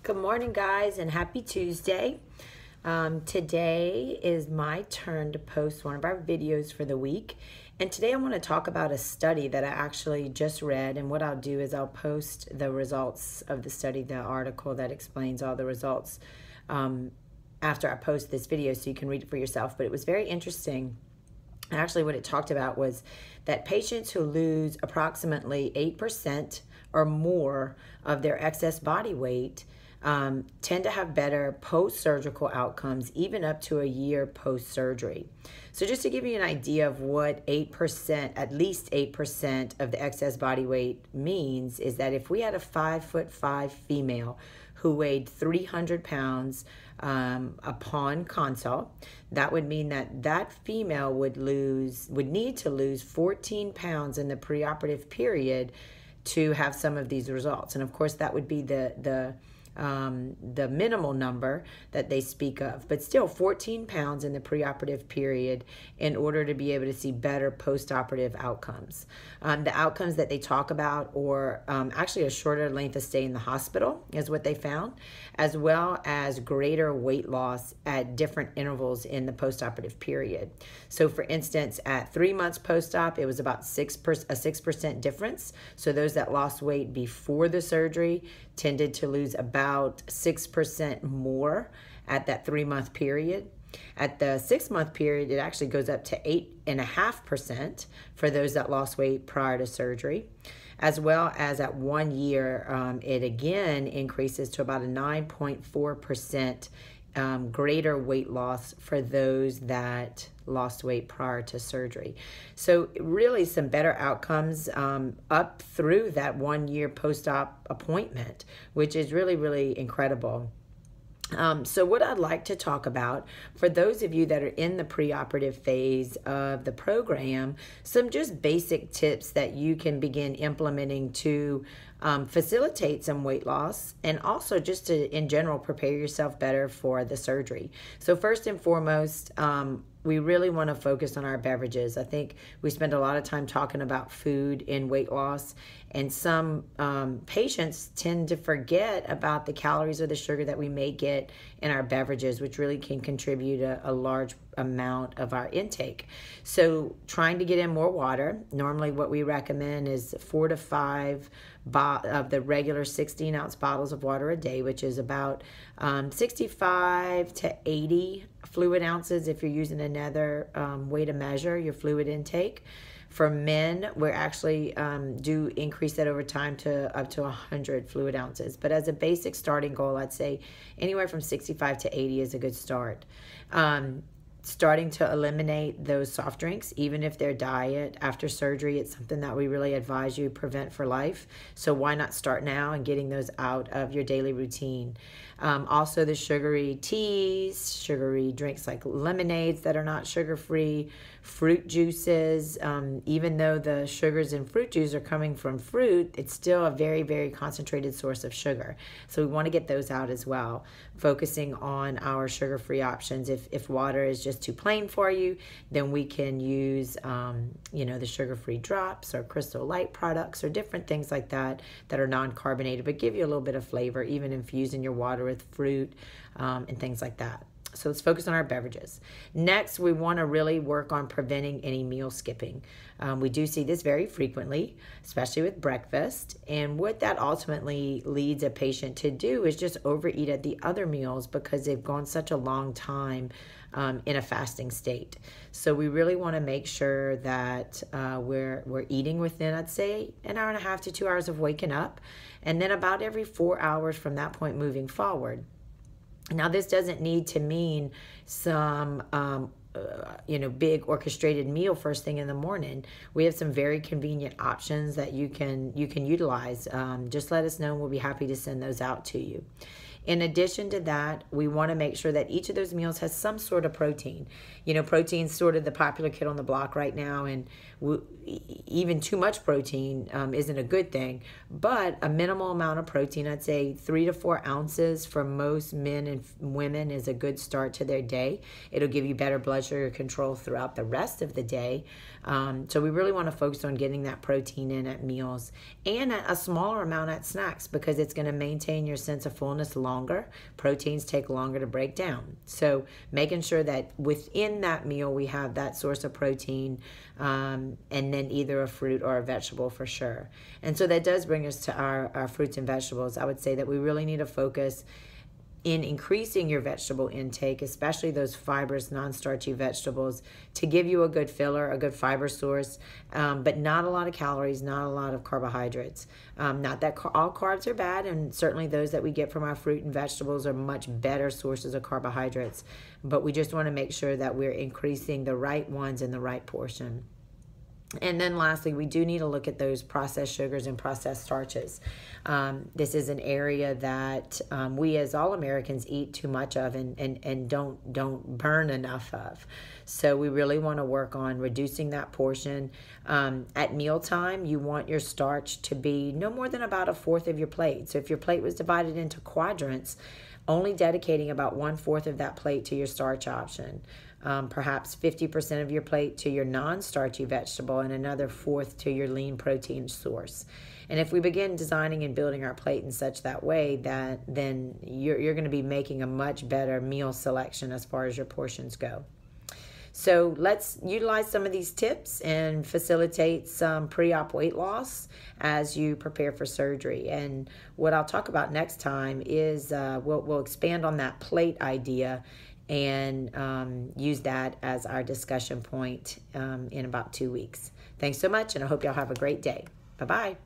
Good morning, guys, and happy Tuesday. Today is my turn to post one of our videos for the week. And today I want to talk about a study that I actually just read. And what I'll do is I'll post the results of the study, the article that explains all the results after I post this video so you can read it for yourself. But it was very interesting. Actually, what it talked about was that patients who lose approximately 8% or more of their excess body weight tend to have better post-surgical outcomes, even up to a year post-surgery. So just to give you an idea of what 8%, at least 8% of the excess body weight means, is that if we had a 5'5" female who weighed 300 pounds upon consult, that would mean that that female would need to lose 14 pounds in the preoperative period to have some of these results. And of course, that would be the minimal number that they speak of, but still 14 pounds in the preoperative period in order to be able to see better postoperative outcomes. The outcomes that they talk about, or actually a shorter length of stay in the hospital is what they found, as well as greater weight loss at different intervals in the postoperative period. So for instance, at 3 months post-op, it was about a 6% difference. So those that lost weight before the surgery tended to lose about 6% more at that 3-month period. At the 6-month period, it actually goes up to 8.5% for those that lost weight prior to surgery, as well as at 1 year, it again increases to about a 9.4% greater weight loss for those that lost weight prior to surgery. So really some better outcomes up through that 1 year post-op appointment, which is really, really incredible. So what I'd like to talk about, for those of you that are in the preoperative phase of the program, some just basic tips that you can begin implementing to facilitate some weight loss, and also just to, in general, prepare yourself better for the surgery. So first and foremost, we really want to focus on our beverages. I think we spend a lot of time talking about food and weight loss, and some patients tend to forget about the calories or the sugar that we may get in our beverages, which really can contribute a large amount of our intake. So trying to get in more water. Normally what we recommend is 4 to 5 of the regular 16-ounce bottles of water a day, which is about 65 to 80 fluid ounces if you're using another way to measure your fluid intake. For men, we're actually do increase that over time to up to 100 fluid ounces. But as a basic starting goal, I'd say anywhere from 65 to 80 is a good start. Starting to eliminate those soft drinks, even if they're diet after surgery, it's something that we really advise you prevent for life. So why not start now and getting those out of your daily routine? Also the sugary teas, sugary drinks like lemonades that are not sugar-free, fruit juices. Even though the sugars in fruit juice are coming from fruit, it's still a very, very concentrated source of sugar. So we want to get those out as well, focusing on our sugar-free options. If water is just too plain for you, then we can use the sugar-free drops or Crystal Light products or different things like that that are non-carbonated but give you a little bit of flavor, even infusing your water with fruit and things like that. So let's focus on our beverages. Next, we want to really work on preventing any meal skipping. We do see this very frequently, especially with breakfast. And what that ultimately leads a patient to do is just overeat at the other meals because they've gone such a long time in a fasting state. So we really want to make sure that we're eating within, I'd say, an hour and a half to 2 hours of waking up, and then about every 4 hours from that point moving forward. Now, this doesn't need to mean some big orchestrated meal first thing in the morning. We have some very convenient options that you can utilize. Just let us know and we'll be happy to send those out to you. In addition to that, we want to make sure that each of those meals has some sort of protein. Protein's sort of the popular kid on the block right now, and even too much protein isn't a good thing. But a minimal amount of protein, I'd say 3 to 4 ounces for most men and women, is a good start to their day. It'll give you better blood sugar control throughout the rest of the day. So we really want to focus on getting that protein in at meals, and a smaller amount at snacks, because it's going to maintain your sense of fullness long longer. Proteins take longer to break down. So making sure that within that meal we have that source of protein, and then either a fruit or a vegetable for sure. And so that does bring us to our fruits and vegetables. I would say that we really need to focus in increasing your vegetable intake, especially those fibrous, non-starchy vegetables, to give you a good filler, a good fiber source, but not a lot of calories, not a lot of carbohydrates. Not that all carbs are bad, and certainly those that we get from our fruit and vegetables are much better sources of carbohydrates, but we just want to make sure that we're increasing the right ones in the right portion. And then lastly, we do need to look at those processed sugars and processed starches. This is an area that we as all Americans eat too much of and don't burn enough of. So we really want to work on reducing that portion. At mealtime, you want your starch to be no more than about 1/4 of your plate. So if your plate was divided into quadrants, only dedicating about 1/4 of that plate to your starch option. Perhaps 50% of your plate to your non-starchy vegetable and another 1/4 to your lean protein source. And if we begin designing and building our plate in such that way, that then you're going to be making a much better meal selection as far as your portions go. So let's utilize some of these tips and facilitate some pre-op weight loss as you prepare for surgery. And what I'll talk about next time is we'll expand on that plate idea and use that as our discussion point in about 2 weeks. Thanks so much, and I hope y'all have a great day. Bye-bye.